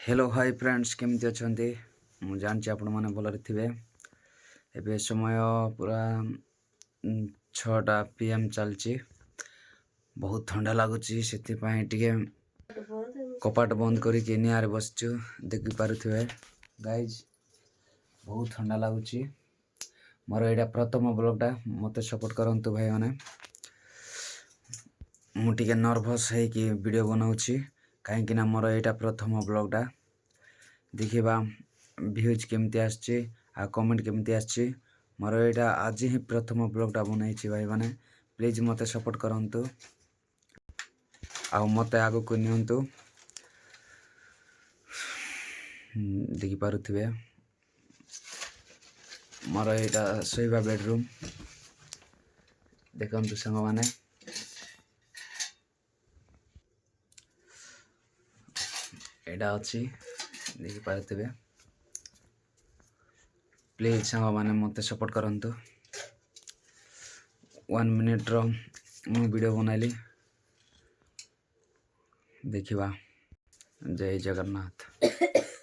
Hello hi friends केमती अच्छा मुझे जानची आपण मैंने भलरे थे। एबे समय पूरा 6टा PM चलची। बहुत ठंडा लगुच से कपाट बंद करके निआरे बसचु देखि पारुथिबे गाइज। बहुत ठंडा लगुच। मोर एटा प्रथम ब्लॉगटा मते सपोर्ट करंतु भाई माने। मु टिके नर्वस है कि वीडियो बनाउछि कहीं ना मोर एटा प्रथम ब्लॉगटा देखिबा व्यूज केमती आछी आ कमेंट केमती आछी। मोर एटा आज ही प्रथम ब्लॉगटा बनाइछि भाई माने। प्लीज मते सपोर्ट करंतु आ मते आगो को नियंतु। देखि पारुथिबे मोर एटा सोइबा बेडरूम देखंतु संग माने। एटा अछि देखि पारुथिबे। प्लीज संग माने मते सपोर्ट करंतु। 1 मिनिट रो मु वीडियो बनाइली देखिबा। जय जगन्नाथ।